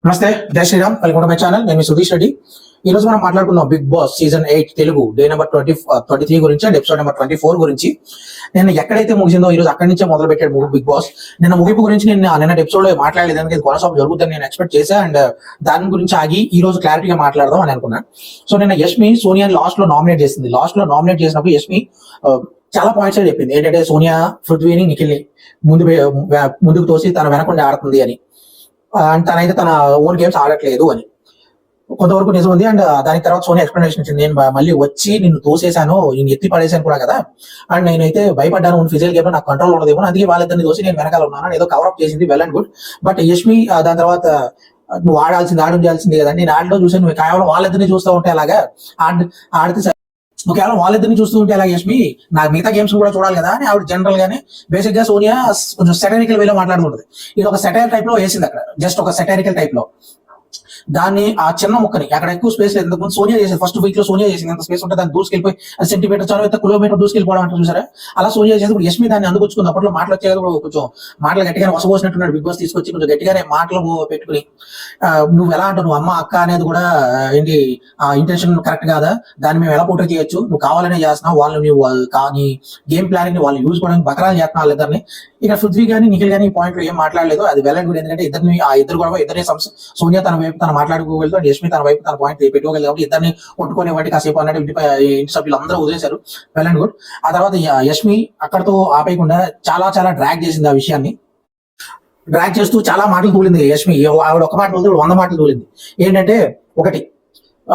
నమస్తే, జై Sri Ram. Welcome to my channel. నేను మీ సుధీష్ రెడ్డి. ఈ రోజు మనం మాట్లాడుకున్నాం Bigg Boss season 8 Telugu day number 23 గురించి అండ్ ఎపిసోడ్ నెంబర్ 24 గురించి. నేను ఎక్కడైతే ముగిసిందో ఈ రోజు అక్కడి నుంచే మొదలు పెట్టాడు బిగ్ బాస్. నిన్న ముగింపు గురించి నేను నిన్న ఎపిసోడ్ లో మాట్లాడలేదు, ఎందుకంటే ఇది కొనసాగు జరుగుతుందని నేను ఎక్స్పెక్ట్ చేశా అండ్ దాని గురించి ఆగి ఈ రోజు క్లారిటీగా మాట్లాడదాం అని అనుకున్నాను. సో నిన్న యష్మి సోనియాని లాస్ట్ లో నామినేట్ చేసింది. లాస్ట్ లో నామినేట్ చేసినప్పుడు యష్మి చాలా పాయింట్స్ చెప్పింది. ఏంటంటే సోనియా పృథ్వీని నిఖిల్ని ముందుకు తోసి తన వెనకుండా ఆడుతుంది అని, అండ్ తనైతే తన ఓన్ గేమ్స్ ఆడట్లేదు అని కొంతవరకు నిజం ఉంది. అండ్ దాని తర్వాత సోనియా ఎక్స్ప్లెనేషన్ ఇచ్చింది, నేను మళ్ళీ వచ్చి నిన్ను తోసేశాను, నేను ఎత్తి పడేశాను కూడా కదా, అండ్ నేనైతే భయపడ్డాను, ఫిజికల్ గేమ్ లో నాకు కంట్రోల్ ఉండదేమో, అందుకే వాళ్ళిద్దరిని తోసి నేను వెనకాల ఉన్నాను, ఏదో కవరప్ చేసింది. Well and good. But Yashmi దాని తర్వాత నువ్వు ఆడాల్సింది కదా, నేను ఆడలో చూసాను, నువ్వు కేవలం వాళ్ళిద్దరిని చూస్తూ ఉంటే అలాగా ఆడితే నువ్వు కేవలం వాళ్ళిద్దరిని చూస్తూ ఉంటే అలాగే యష్మి నాకు మిగతా గేమ్స్ కూడా చూడాలి కదా అని ఆవిడ జనరల్ గానే బేసిక్ గా సోనియా కొంచెం సెటరికల్ వేలో మాట్లాడుతుంటది. ఇది ఒక సెటైర్ టైప్ లో వేసింది అక్కడ, జస్ట్ ఒక సెటరికల్ టైప్ లో. దాన్ని ఆ చిన్న ముక్కని అక్కడ ఎక్కువ స్పేస్ లేదు. ఇంతకుముందు సోనియా చేసేది, ఫస్ట్ వీక్ లో సోనియా చేసింది, ఎంత స్పేస్ ఉంటే దాన్ని దూసుకెళ్ళిపోయి అది సెంటీమీటర్ చాలా కిలోమీటర్ దూసుకెళ్ళిపోవడం అంటే చూసారా, అలా సోనియా చేసేది. ఇప్పుడు యష్మి దాన్ని అందుకొచ్చుకుంది. అప్పట్లో మాటలు వచ్చేది కొంచెం మాటలు గట్టిగానే వసపోసినట్టున్నాడు బిగ్ బాస్ తీసుకొచ్చి, కొంచెం గట్టిగానే మాటలు పెట్టుకుని నువ్వు ఎలా అంటావు, నువ్వు అమ్మ అక్క అనేది కూడా ఏంటి ఆ ఇంటెన్షన్ కరెక్ట్ కాదా, దాన్ని మేము ఎలా పోటీ చేయొచ్చు, నువ్వు కావాలనే చేస్తున్నావు, వాళ్ళు నువ్వు నీ గేమ్ ప్లానింగ్ ని వాళ్ళు యూజ్ చేయడానికి బకరాలు చేస్తున్నావు వాళ్ళిద్దరిని. ఇక పృథ్వీ కానీ నిఖిల్ కానీ ఈ పాయింట్ లో ఏం మాట్లాడలేదు. అది వెల్ అండ్ గుడ్, ఎందుకంటే ఇద్దరు కూడా ఇద్దరే సోనియా తన వైపు తన మాట్లాడుకోగలదు, యష్మి తన వైపు తన పాయింట్ పెట్టుకోగలదు. కాబట్టి ఇద్దరిని కొట్టుకునే వాటి కాసేపు అన్నట్టు ఇంటి సభ్యులు అందరూ వదిలేశారు. Well and good. ఆ తర్వాత యష్మి అక్కడతో ఆపేయకుండా చాలా చాలా డ్రాగ్ చేసింది ఆ విషయాన్ని. డ్రాగ్ చేస్తూ చాలా మాటలు తూలింది యష్మి. ఆవిడ ఒక మాట తోలితే 100 మాటలు తూలింది. ఏంటంటే ఒకటి,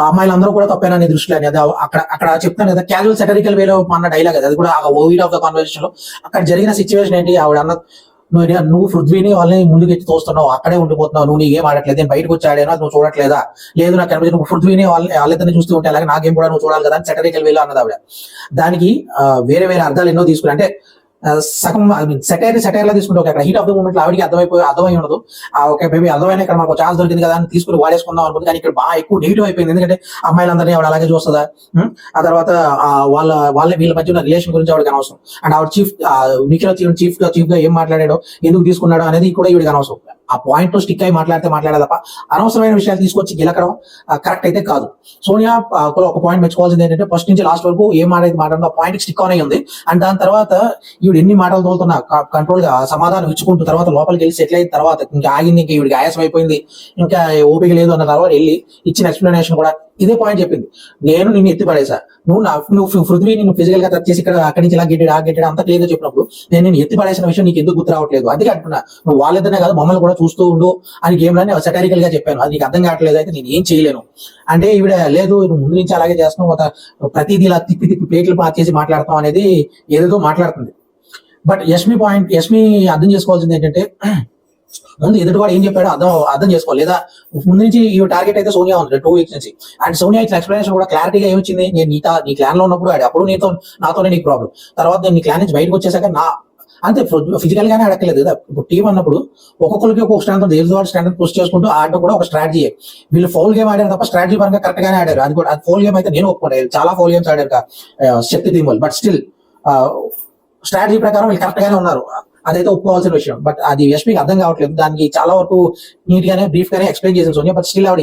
అమ్మాయిలందరూ కూడా తప్పేనా నీ దృష్టిలో అని, అది అక్కడ చెప్తాను కదా, క్యాజువల్ సెటరికల్ వేలో అన్న డైలాగ్ అది కూడా ఓవీడ్ ఆఫ్ ద కాన్వర్సేషన్ లో అక్కడ జరిగిన సిచ్యువేషన్ ఏంటి, ఆవిడ అన్న నువ్వు పృథ్వీని వాళ్ళని ముందుకెత్తి తోస్తున్నావు, అక్కడే ఉండిపోతున్నావు, నువ్వు నీ గేమ్ ఆడట్లేదు, నేను బయటకు వచ్చి ఆడాను, నువ్వు చూడట్లేదా, లేదు నాకు కనిపించి నువ్వు పృథ్వీని వాళ్ళిద్దరిని చూస్తూ ఉంటే అలాగే నా గేమ్ కూడా నువ్వు చూడాలి కదా అని సెటరికల్ వేలో అన్నది ఆవిడ. దానికి వేరే వేరే అర్థాలు ఎన్నో తీసుకుని, అంటే సగం సెటైర్ లా తీసుకుంటే అక్కడ హీట్ ఆఫ్ ద మూమెంట్ ఆవిడికి అర్థమై ఉండదు. ఓకే బేబీ అర్థమైన ఇక్కడ మాకు ఛాన్స్ దొరికింది కదా అని తీసుకుని వాడేసుకుందాం అనుకుంది, కానీ ఇక్కడ బాగా ఎక్కువ నెగిటివ్ అయిపోయింది. ఎందుకంటే అమ్మాయిలందరినీ ఆవిడ అలాగే చూస్తుందా, ఆ తర్వాత వీళ్ళ మధ్య ఉన్న రిలేషన్ గురించి ఆవిడకి అనవసరం, అండ్ ఆవిడ నిఖిల్ చీఫ్ గా ఏం మాట్లాడాడో ఎందుకు తీసుకున్నాడో అనేది కూడా ఈవిడికి అనవసరం. ఆ పాయింట్ లో స్టిక్ అయి మాట్లాడాలి తప్ప అనవసరమైన విషయాలు తీసుకొచ్చి గెలకడం కరెక్ట్ అయితే కాదు. సోనియా ఒక పాయింట్ మెచ్చుకోవాల్సింది ఏంటంటే ఫస్ట్ నుంచి లాస్ట్ వరకు ఏం మాట్లాడిందో ఆ పాయింట్ స్టిక్ ఆన్ అయి ఉంది. అండ్ దాని తర్వాత ఈవిడ ఎన్ని మాటలు తోలుతున్నా కంట్రోల్ గా సమాధానం ఇచ్చుకుంటూ తర్వాత లోపలికి వెళ్ళి సెటిల్ అయిన తర్వాత ఇంకా ఆగింది, ఇంకా ఈవిడికి ఆయాసం అయిపోయింది, ఇంకా ఓపిక లేదు అన్న తర్వాత వెళ్ళి ఇచ్చిన ఎక్స్ప్లెనేషన్ కూడా ఇదే పాయింట్ చెప్పింది, నేను నిన్ను ఎత్తి పడేసా, నువ్వు పృథ్వీ నిన్ను ఫిజికల్ గా టచ్ చేసి ఇక్కడ అక్కడి నుంచి ఇలా గెట్టాడు అంత క్లియర్ గా చెప్పినప్పుడు నేను ఎత్తి పడేసిన విషయం నీకు ఎందుకు గుర్తు రావట్లేదు, అందుకే అంటున్నా నువ్వు వాళ్ళిద్దరే కాదు మమ్మల్ని కూడా చూస్తూ ఉండు అని గేమ్ లోనే సెటారికల్ గా చెప్పాను, అది నీకు అర్థం కావట్లేదు, అయితే నేను ఏం చేయలేను అంటే ఈవిడ లేదు నువ్వు ముందు నుంచి అలాగే చేస్తున్నావు, ప్రతిదీ ఇలా తిప్పి ప్లేట్లు చేసి మాట్లాడతాం అనేది ఏదేదో మాట్లాడుతుంది. బట్ యష్మి అర్థం చేసుకోవాల్సింది ఏంటంటే ముందు ఎదుటివాడు ఏం చెప్పాడో అర్థం చేసుకోవాలి. లేదా ముందు నుంచి ఈ టార్గెట్ అయితే సోనియా ఉంది 2 వీక్స్ నుంచి, అండ్ సోనియా ఇచ్చిన ఎక్స్ప్లెనేషన్ కూడా క్లారిటీగా ఏమొచ్చింది, నేను నీ క్లాన్ లో ఉన్నప్పుడు అప్పుడు నాతోనే నీకు ప్రాబ్లం, తర్వాత నేను నీ క్లాన్ నుంచి బయటకు వచ్చేసాక అంతే ఫిజికల్ గానే అడగలేదు కదా. ఇప్పుడు టీం అన్నప్పుడు ఒక్కొక్కరికి ఒక్కొక్క స్టాండర్డ్ పుష్ చేసుకుంటూ ఆడడం కూడా ఒక స్ట్రాటజీ. వీళ్ళు ఫౌల్ గేమ్ ఆడారు తప్ప స్ట్రాటజీ పరంగా కరెక్ట్ గానే ఆడారు. అది కూడా ఫౌల్ గేమ్ అయితే నేను ఒప్పుకుంటాను, చాలా ఫౌల్ గేమ్స్ ఆడారు శక్తి టీం వాళ్ళు, బట్ స్టిల్ స్ట్రాటజీ ప్రకారం వీళ్ళు కరెక్ట్ గానే ఉన్నారు, అదైతే ఒప్పుకోవాల్సిన విషయం. బట్ అది యష్మికి అర్థం కావట్లేదు. దానికి చాలా వరకు నీట్ గానే బ్రీఫ్ గానే ఎక్స్ప్లెయిన్ చేసింది సోనియా. బట్ స్టిల్ ఆవిడ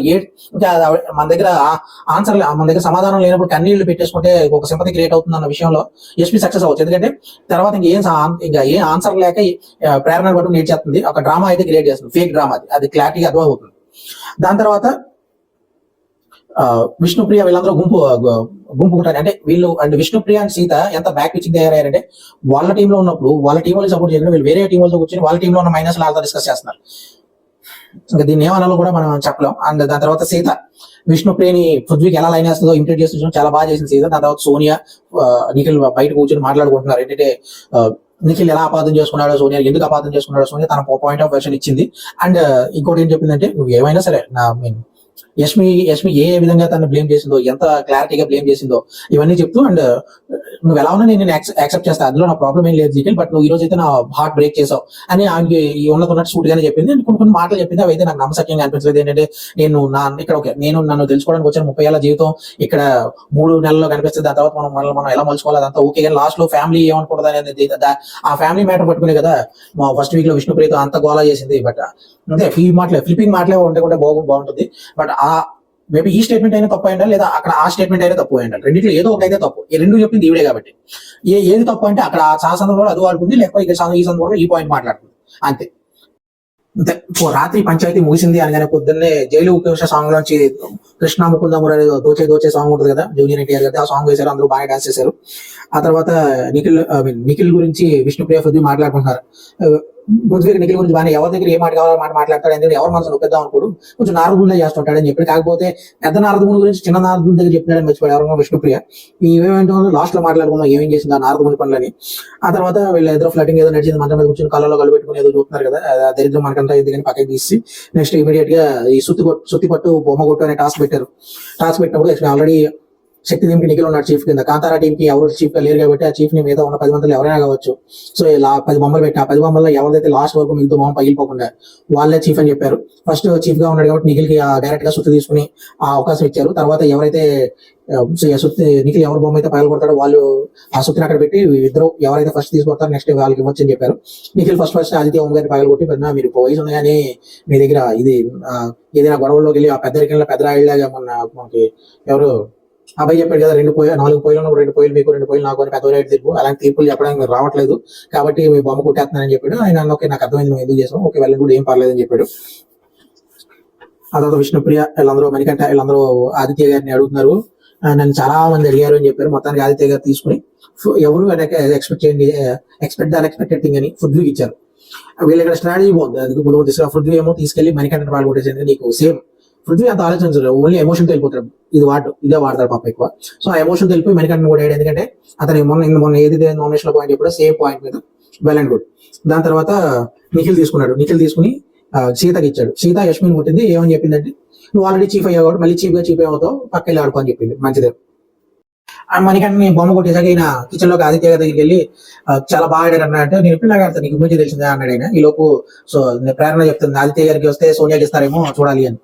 ఇంకా మన దగ్గర సమాధానం లేనప్పుడు కన్నీళ్లు పెట్టేసుకుంటే ఒక సింపతి క్రియేట్ అవుతుంది అన్న విషయంలో యష్మి సక్సెస్ అవ్వచ్చు. ఎందుకంటే తర్వాత ఇంకా ఏ ఆన్సర్ లేక ప్రేరణ పట్టు నేర్చేస్తుంది, ఒక డ్రామా అయితే క్రియేట్ చేస్తుంది, ఫేక్ డ్రామా, అది క్లారిటీగా అర్థమవుతుంది. దాని తర్వాత విష్ణుప్రియ వీళ్ళందరూ గుంపు ఉంటారు. అంటే వీళ్ళు అండ్ విష్ణుప్రియ అండ్ సీత ఎంత బ్యాక్ పిచ్చింగ్ తయారయ్యారంటే వాళ్ళ టీంలో ఉన్నప్పుడు వాళ్ళ టీం వాళ్ళు సపోర్ట్ చేయకుండా వీళ్ళు వేరే టీం వాళ్ళతో కూర్చొని వాళ్ళ టీంలో ఉన్న మైనస్ వాళ్ళతో డిస్కస్ చేస్తున్నారు. ఇంకా దీన్ని ఏమనాలో కూడా మనం చెప్పలేం. అండ్ దాని తర్వాత సీత విష్ణుప్రియని పృథ్వీకి ఎలా లైన్ వేస్తుందో ఇమిటేట్ చేస్తూ చాలా బాగా చేసింది సీత. దాని తర్వాత సోనియా నిఖిల్ బయట కూర్చొని మాట్లాడుకుంటున్నారు, ఏంటంటే నిఖిల్ ఎలా అపార్థం చేసుకున్నాడో సోనియా, ఎందుకు అపార్థం చేసుకున్నాడో సోనియా తన పాయింట్ ఆఫ్ వెర్షన్ ఇచ్చింది. అండ్ ఇంకోటి ఏం చెప్పిందంటే నువ్వు ఏమైనా సరే యష్మి ఏ విధంగా తను బ్లేమ్ చేసిందో, ఎంత క్లారిటీగా బ్లేమ్ చేసిందో ఇవన్నీ చెప్తూ, అండ్ నువ్వు ఎలా ఉన్నా నేను యాక్సెప్ట్ చేస్తా, అందులో నా ప్రాబ్లం ఏం లేదు జీకెల్, బట్ నువ్వు ఈ రోజు అయితే నా హార్ట్ బ్రేక్ చేసావు అని ఆమెకి ఉన్నట్టు సూట్ గానే చెప్పింది. అండ్ కొన్ని మాటలు చెప్పింది, అవి అయితే నాకు నమ్మసక్యంగా అనిపించలేదు. ఏంటంటే నేను నన్ను తెలుసుకోవడానికి వచ్చిన 30 ఏళ్ల జీవితం ఇక్కడ 3 నెలల్లో కనిపిస్తుంది. దాని తర్వాత మనం ఎలా మలుచుకోవాలి అదంతా ఓకే, కానీ లాస్ట్ లో ఫ్యామిలీ ఏమనుకుంటుంది అనేది ఆ ఫ్యామిలీ మ్యాటర్ పట్టుకునే కదా ఫస్ట్ వీక్ లో విష్ణుప్రియతో అంత గోలా చేసింది. బట్ అంతే ఫ్లిప్పింగ్ మాటలే ఉంటే కూడా బాగుంటుంది. బట్ మేబీ ఈ స్టేట్మెంట్ అయినా తప్పు అయ్యండాలి, లేదా అక్కడ ఆ స్టేట్మెంట్ అయినా తప్పు అయ్యండాలి. రెండింటిలో ఏదో ఒకటి అయితే తప్పు. ఈ రెండు చెప్పింది ఈవిడే కాబట్టి ఏది తప్పు అంటే అక్కడ ఆ సందర్భంలో అది వాడుకుంది, లేకపోతే ఇక్కడ ఈ సందర్భంలో ఈ పాయింట్ మాట్లాడుతుంది అంతే. అంతే రాత్రి పంచాయతీ ముగిసింది అనగానే పొద్దున్నే జైలు ఉకేష సాంగ్ లోంచి కృష్ణ ముకుంద మురారి దోచే సాంగ్ ఉంటుంది కదా, జూనియర్ ఎన్టీఆర్ గారు ఆ సాంగ్ వేశారు, అందరూ బాగా డాన్స్ చేశారు. ఆ తర్వాత నిఖిల్ గురించి విష్ణుప్రియ పృథ్వీ మాట్లాడుకుంటున్నారు. పృథ్వీకి నిఖిల్ గురించి బాగా ఎవరి దగ్గర ఏ మాట కావాలో మాట మాట్లాడతాడు, ఎందుకంటే ఎవరి మనసు నొప్పిద్దాం అనుకోడు, కొంచెం నారదులే చేస్తుంటాడని చెప్పి. కాకపోతే పెద్ద నారదుని గురించి చిన్న నారదుల దగ్గర చెప్పినాడని మర్చిపోయాడు ఎవరన్నా విష్ణుప్రియ. ఇవేంటో లాస్ట్ లో మాట్లాడుకుందాం ఏం చేసింది ఆ నారదుని పనులని. ఆ తర్వాత వీళ్ళ ఎదురు ఫ్లటింగ్ ఏదో నడిచింది, మంచం మీద కూర్చొని కళ్ళలో కళ్ళు పెట్టుకుని ఏదో చూస్తున్నారు కదా, దరిద్రం మనకంతా ఎందుకని పక్కకి తీసి నెక్స్ట్ ఇమీడియట్ గా ఈ సుత్తి పట్టు బొమ్మ కొట్టు అనే టాస్క్ పెట్టినప్పుడు ఆల్రెడీ శక్తి టీంకి నిఖిల్ ఉన్నాడు చీఫ్ కింద, కాంతారా టీమ్ కి ఎవరు చీఫ్ గా లేరు కాబట్టి ఆ చీఫ్ ని మీద ఉన్న 10 మందిలో ఎవరైనా కావచ్చు. సో ఇలా 10 బొమ్మలు పెట్టి ఆ 10 బొమ్మల్లో ఎవరిదైతే లాస్ట్ వరకు మిగతా బొమ్మ పగిలిపోకుండా వాళ్ళే చీఫ్ అని చెప్పారు. ఫస్ట్ చీఫ్ గా ఉన్నాడు కాబట్టి నిఖిల్ కి డైరెక్ట్ గా సుత్తి తీసుకుని ఆ అవకాశం ఇచ్చారు. తర్వాత ఎవరైతే నిఖిల్ ఎవరి బొమ్మ అయితే పగలగొడతాడో వాళ్ళు ఆ సుత్తిని అక్కడ పెట్టి ఇద్దరు ఎవరైతే ఫస్ట్ తీసుకొస్తారో నెక్స్ట్ వాళ్ళకి ఇవ్వచ్చు అని చెప్పారు. నిఖిల్ ఫస్ట్ ఆదిత్య ఓం గారిని పగలగొట్టి, మీరు వయసు ఉంది కానీ మీ దగ్గర ఇది ఏదైనా గొడవల్లోకి వెళ్ళి ఆ పెద్ద రాయిలాగా మనకి ఎవరు అబ్బాయి చెప్పాడు కదా, 4 పొయ్యిలు 2 పొయ్యిలు మీకు 2 పొయ్యిలు నాకు అని పెద్ద రైట్ తీర్పు, అలాంటి తీర్పులు చెప్పడానికి మీరు రావట్లేదు కాబట్టి మీ బొమ్మ కొట్టేస్తున్నానని చెప్పాడు. ఆయన ఓకే నాకు అర్థమైంది, నువ్వు ఎందుకు చేసావు, ఓకే వెళ్ళని కూడా ఏం పర్లేదని చెప్పాడు. ఆ తర్వాత విష్ణుప్రియ వీళ్ళందరూ మణికంఠ వీళ్ళందరూ ఆదిత్య గారిని అడుగుతున్నారు, నన్ను చాలా మంది అడిగారు అని చెప్పారు. మొత్తానికి ఆదిత్య గారు తీసుకుని ఎవరు ఎక్స్పెక్ట్ అన్ఎక్స్పెక్టెడ్ థింగ్ అని పృథ్వీకి ఇచ్చారు. వీళ్ళ ఇక్కడ స్ట్రాటజీ బాగుంది, అది ముందు పృథ్వీ ఏమో తీసుకెళ్లి మణికంఠ పాలు కొట్టేసేది. నీకు సేమ్ పృథ్వీ అంత ఆలోచించరు, ఓన్లీ ఎమోషన్ వెళ్ళిపోతాడు, ఇదే వాడతారు పాప ఎక్కువ. సో ఆ ఎమోషన్ వెళ్ళిపోయి మణికంఠ కూడా వేయడం, ఎందుకంటే అతను మొన్న ఏదైతే నామినేషన్ లో పాయింట్ చెప్పాడో సేమ్ పాయింట్ మీద వెల్ అండ్ గుడ్. దాని తర్వాత నిఖిల్ తీసుకుని సీతకి ఇచ్చాడు. సీత యష్మిని కొట్టింది, ఏమని చెప్పిందంటే నువ్వు ఆల్రెడీ చీఫ్ అయ్యావు కాబట్టి మళ్ళీ చీఫ్ అవుతావు, పక్క వెళ్ళి ఆడుకో అని చెప్పింది. మంచిదే. మణికంఠని బొమ్మ కొట్టేసాక ఈయన కిచెన్ లోకి ఆదిత్య గారి దగ్గరికి వెళ్ళి చాలా బాగా ఆడారు అన్నాడంటే, నేను ఎప్పుడు ఆడతాను నీకు గురించి తెలిసిందే అన్నాడు ఆయన. ఈ లోపు సో ప్రేరణ చెప్తుంది ఆదిత్య గారికి వస్తే సోనియాకి ఇస్తారేమో చూడాలి అని.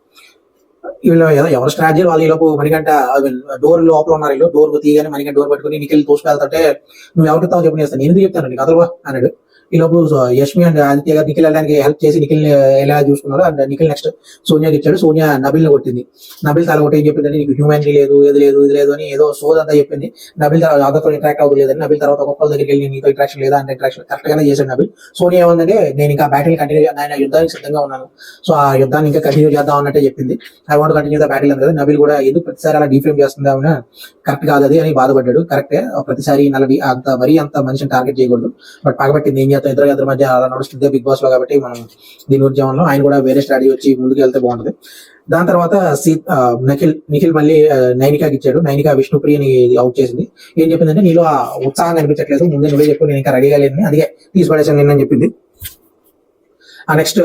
వీళ్ళు ఎవరు స్ట్రాటజీ వాళ్ళు ఈ లోపు మణికంఠ డోర్ లోపల ఉన్నారు, వీళ్ళు డోర్ తీయగానే మణికంఠ డోర్ పట్టుకుని నిఖిల్ తోసుకెళ్తుంటే నువ్వు ఎవరిస్తావు చెప్పి చేస్తాను, నేను ఎందుకు చెప్తాను నీకు అదలవా అన్నాడు. ఈ లోపు యష్మి అండ్ ఆదిత్య గారు నిఖిల్ వెళ్ళడానికి హెల్ప్ చేసి నిఖిల్ ఎలా చూసుకున్నారు. అండ్ నిఖిల్ నెక్స్ట్ సోనియాకి ఇచ్చాడు. సోనియా నబిల్ ని కొట్టింది. నబిల్ తల కొట్టి ఏం చెప్పిందంటే నీకు హ్యూమానిటీ లేదు, ఇది లేదు అని ఏదో సోజ్ అంతా చెప్పింది. నబిల్ అదతో ఇంటరాక్ట్ అవ్వలేదని నబిల్ తర్వాత ఒక్కొక్కరి దగ్గరికి వెళ్ళి నీతో ఇంట్రాక్షన్ లేదా అంటే ఇంట్రాక్షన్ కరెక్ట్ గానే చేశాడు నబిల్. సోనియా ఏమందంటే నేను ఇంకా బ్యాటిల్ కంటిన్యూ ఆయన యుద్ధానికి సిద్ధంగా ఉన్నాను, సో ఆ యుద్ధాన్ని ఇంకా కంటిన్యూ చేద్దాం అన్నట్టే చెప్పింది. I want continue the battle అని కదా. నబిల్ కూడా ఎందుకు ప్రతిసారి అలా డిఫేమ్ చేస్తుందా కరెక్ట్ కాదు అది అని బాధపడ్డాడు. కరెక్టే, ప్రతిసారి అంత మనిషిని టార్గెట్ చేయకూడదు, బట్ పగబట్టింది ఏం చేస్తాం, ఇద్దరి మధ్య అలా నడుస్తుంది బిగ్ బాస్ లో కాబట్టి మనం దీని ఉద్యమంలో ఆయన కూడా వేరే స్ట్రాటజీ వచ్చి ముందుకు వెళ్తే బాగుంటుంది. దాని తర్వాత నిఖిల్ మళ్ళీ నైనికాకి ఇచ్చాడు. నైనికా విష్ణుప్రియని అవుట్ చేసింది. ఏం చెప్పిందంటే నీలో ఆ ఉత్సాహం కనిపించట్లేదు, ముందే నువ్వే చెప్పు, నేను ఇంకా రెడీగా లేదని, అందుకే తీసిపడేసాను నిన్న చెప్పింది. నెక్స్ట్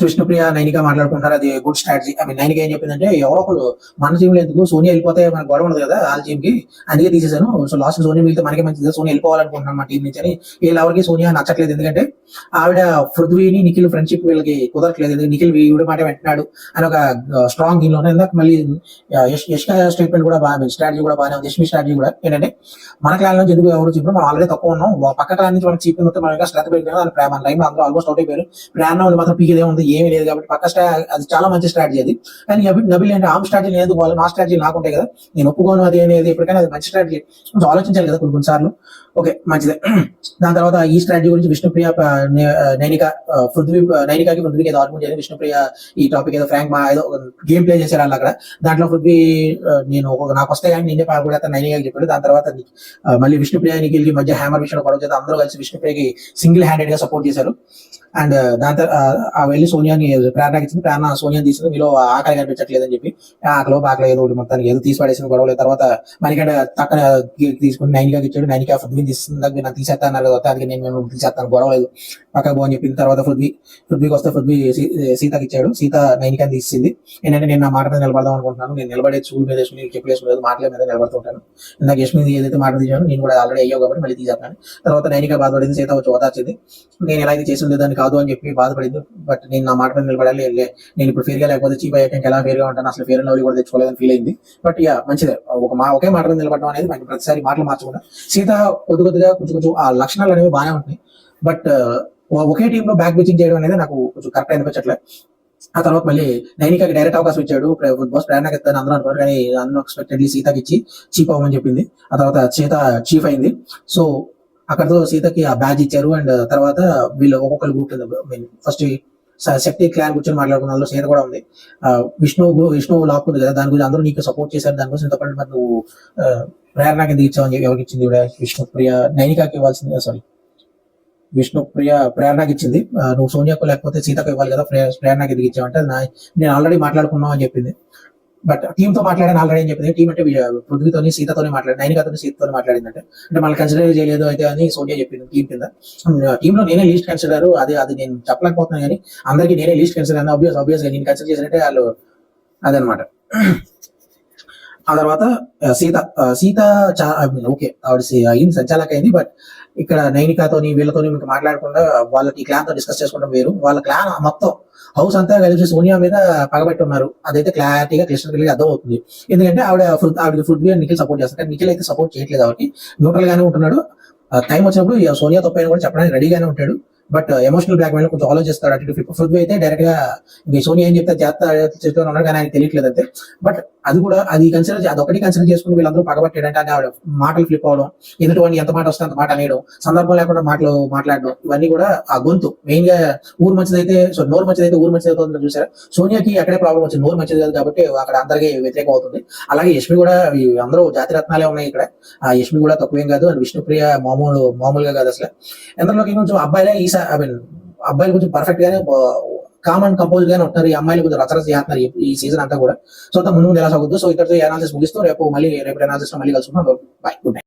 విష్ణుప్రియ నైనిక మాట్లాడుకుంటారు, అది గుడ్ స్ట్రాటజీ. నైనిక ఏం చెప్పిందంటే ఎవరో ఒకరు మన టీమ్ లో ఎందుకు, సోనియా వెళ్ళిపోతే మనకు గొడవ ఉండదు కదా వాళ్ళ టీమ్ కి, అందుకే తీసేసాను. సో లాస్ట్ సోనియా వెళ్తే మనకే మంచిది, సోనియా వెళ్ళిపోవాలనుకుంటున్నాను మా టీం నుంచి అని. వీళ్ళెవరికి సోనియా నచ్చట్లేదు, ఎందుకంటే ఆవిడ పృథ్వీని నిఖిల్ ఫ్రెండ్షిప్ వీళ్ళకి కుదరట్లేదు, నిఖిల్ వీడి మాట వెంటనాడు అని ఒక స్ట్రాంగ్ దీనిలో ఇందాక మళ్ళీ యష్క స్టేట్మెంట్ కూడా బాగా, స్ట్రాటజీ కూడా బాగానే ఉంది. యష్మి స్ట్రాటజీ కూడా ఏంటంటే మన క్లాన్ నుంచి ఎందుకు ఎవరు చెప్పారు, మనం ఆల్రెడీ తక్కువ ఉన్నాం, పక్క క్లాన్ నుంచి మనం చీప్ మొత్తం మనకి స్ట్రెంత్ పెరిగినా మన టైం అందరూ ఆల్మోస్ట్ అవుట్ అయిపోయారు, ప్రేరణ మాత్రం పీకేదే ఉంది ఏమీ లేదు కాబట్టి పక్క అది చాలా మంచి స్ట్రాటజీ అది. కానీ నబిల్ అంటే ఆమె స్ట్రాటజీ నేను ఎందుకు, నా స్ట్రాటజీ నాకుంటాయి కదా, నేను ఒప్పుకోను అది అనేది, ఎప్పటికైనా అది మంచి స్ట్రాటజీ, కొంచెం ఆలోచించాలి కదా కొన్నిసార్లు. ఓకే మంచిదే. దాని తర్వాత ఈ స్ట్రాటజీ గురించి విష్ణుప్రియ నైనికాకి పృథ్వీకి ఏదో ఆర్గ్యుమెంట్ చేయాలి. విష్ణుప్రియ ఈ టాపిక్ ఏదో ఫ్రాంక్ ఏదో గేమ్ ప్లే చేశారు వాళ్ళు అక్కడ. దాంట్లో పృథ్వీ నేను నాకు వస్తే కానీ నేనే కూడా నైనికాకి చెప్పాడు. దాని తర్వాత మళ్ళీ విష్ణుప్రియ నిఖిల్కి మధ్య హ్యామర్ విషయంలో గొడవ చేస్తే అందరూ కలిసి విష్ణుప్రియకి సింగిల్ హ్యాండెడ్ గా సపోర్ట్ చేశారు. అండ్ దాని తర్వాత వెళ్ళి సోనియాని ప్రేరణకి ఇచ్చింది. ప్రేరణ సోనియాని తీసుకుని మీలో ఆకలి కనిపించట్లేదు అని చెప్పి ఆకలి ఏదో ఒకటి మొత్తానికి ఏదో తీసి పడేసిన గొడవలు. తర్వాత మనకంటే తక్కువ తీసుకుని నైనికాకి ఇచ్చాడు. నైనికా పృథ్వీని తీస్తుంది, నాకు తీసేస్తా అన్నారు కదా, అందుకే నేను తీసేస్తాను, గొడవ లేదు, పక్కకు పోని చెప్పింది. తర్వాత పృథ్వీకి వస్తే పృథ్వీ సీతకి ఇచ్చాడు, సీత నైనికాని తీసింది. ఏంటంటే నేను నా మాట మీద నిలబడదాం అనుకుంటున్నాను, నేను నిలబడే చూడు మీద యశ్మి చెప్పలేసుకునేది మాటల మీద నిలబడుతుంటాను. నాకు యశ్మి ఏదైతే మాట తీసాను నేను కూడా ఆల్రెడీ అయ్యావు కాబట్టి మళ్ళీ తీసేస్తాను. తర్వాత నైనిక బాధపడింది, సీత వచ్చి ఓదార్చింది. నేను ఎలా అయితే చేసి ఉండేదాన్ని కాదు అని చెప్పి బాధపడింది. బట్ నేను నా మాట మీద నిలబడాలి, నేను ఇప్పుడు ఫేర్గా లేకపోతే చీప్ అయ్యాక ఇంకా ఎలా ఫేర్గా ఉంటాను, అసలు ఫేర్ అండ్ లవ్లీ కూడా తెచ్చుకోలేదని ఫీల్ అయింది. బట్ ఇక మంచిదే, ఒకే మాట మీద నిలబడడం అనేది మనకి ప్రతిసారి మాటలు మార్చకుండా. సీత కొద్దిగా కొంచెం ఆ లక్షణాలు అనేవి బాగానే ఉంటాయి. బట్ ఒకే టీంలో బ్యాక్ బీచింగ్ చేయడం అనేది నాకు కొంచెం కరెక్ట్ అనిపించట్లేదు. ఆ తర్వాత మళ్ళీ నైనికాకి డైరెక్ట్ అవకాశం ఇచ్చాడు, బాస్ ప్రేరణకి ఇస్తాను అందరూ అనుకున్నారు, కానీ అన్ఎక్స్పెక్టెడ్లీ సీతకి ఇచ్చి చీప్ అవ్వమని చెప్పింది. ఆ తర్వాత సీత చీఫ్ అయింది. సో అక్కడతో సీతకి ఆ బ్యాజ్ ఇచ్చారు. అండ్ తర్వాత వీళ్ళు ఒక్కొక్కరు గ్రూప్ ఫస్ట్ శక్తి క్లాన్ కూర్చొని మాట్లాడుకున్న అందులో సీత కూడా ఉంది. విష్ణు లాక్కుంది కదా, దాని గురించి అందరూ నీకు సపోర్ట్ చేశారు, దానికోసం ఇంతపడి మరి నువ్వు ప్రేరణకి ఎందుకు ఇచ్చావు అని చెప్పి ఎవరికి ఇచ్చింది విష్ణుప్రియ నైనికాకి ఇవ్వాల్సింది, సారీ విష్ణుప్రియ ప్రేరణకి ఇచ్చింది. నువ్వు సోనియాకు లేకపోతే సీతకు ఇవ్వాలి కదా, ప్రేరణకి ఎందుకు ఇచ్చావు అంటే నేను ఆల్రెడీ మాట్లాడుకున్నావు అని చెప్పింది. బట్ టీమ్ తో మాట్లాడాను ఆల్రెడీ అని చెప్పింది. టీం అంటే పృథ్వీతోని సీతతోనే మాట్లాడి నైనికాతో సీతతో మాట్లాడిందంటే అంటే మళ్ళీ కన్సిడర్ చేయలేదు అయితే అని సోనియా చెప్పింది టీం కింద. టీంలో నేనే లీస్ట్ కన్సిడర్, అది నేను చెప్పలేకపోతున్నాను, కానీ అందరికీ నేనే లీస్ట్ కన్సిడర్ అని ఆబ్వియస్ గా నేను కన్సిడర్ చేసినట్టే వాళ్ళు అదనమాట. ఆ తర్వాత సీత ఓకే ఆవిడ అయింది, సంచాలక అయింది. బట్ ఇక్కడ నైనికాతోని వీళ్ళతోని మీకు మాట్లాడకుండా వాళ్ళకి క్లాన్ తో డిస్కస్ చేసుకోవడం వేరు. వాళ్ళ క్లాన్ మొత్తం హౌస్ అంతా కలిసి సోనియా మీద పగబెట్టి ఉన్నారు. అదైతే క్లారిటీగా క్లియర్ అర్థం అవుతుంది. ఎందుకంటే ఆవిడ పృథ్వీ అండ్ నిఖిల్ సపోర్ట్ చేస్తారు, నిఖిల్ అయితే సపోర్ట్ చేయట్లేదు, కాబట్టి న్యూట్రల్ గానే ఉంటున్నాడు. టైం వచ్చినప్పుడు సోనియా తప్పైనా కూడా చెప్పడానికి రెడీగానే ఉంటాడు. బట్ ఎమోషనల్ బ్లాక్ మెయిల్ కొంచెం ఆలోచిస్తాడు. అటు పృథ్వీ అయితే డైరెక్ట్ గా సోనియా ఏం చెప్తే చేస్తూ ఉన్నాడు, కానీ ఆయన తెలియట్లేదు అంతే. బట్ అది ఒకటి కన్సిడర్ చేసుకుని వీళ్ళందరూ పగబట్టాడంటే అది ఆవిడ మాటలు ఫ్లిప్ అవడం, ఎదుటి ఎంత మాట వస్తే అంత మాట అనేయడం, సందర్భం లేకుండా మాట్లాడడం, ఇవన్నీ కూడా ఆ గొంతు మెయిన్ గా నోరు మంచిదైతే ఊరు మంచిదైతే చూసారా. సోనియాకి అక్కడే ప్రాబ్లం వచ్చింది, నోరు మంచిది కాదు కాబట్టి అక్కడ అందరికీ వ్యతిరేకం అవుతుంది. అలాగే యశ్మి కూడా, అందరూ జాతి రత్నాలే ఉన్నాయి ఇక్కడ, ఆ యశ్మి కూడా తక్కువేం కాదు. అండ్ విష్ణుప్రియ మామూలుగా కాదు అసలు. ఎంతలోకి కొంచెం అబ్బాయిలే అబ్బాయిలు కొంచెం పర్ఫెక్ట్ గానే కామన్ కంపోజ్ గానే ఉంటున్నారు, ఈ అమ్మాయిలు కొంచెం రచరచ చేస్తున్నారు ఈ సీజన్ అంతా కూడా. సో అంతా ముందు ఎలా సాగుద్దు. సో ఇక్కడ అనాలిసిస్ ముగిస్తూ రేపు అనాలిసిస్ లో మళ్ళీ కలుసుకుందాం. Bye, good night.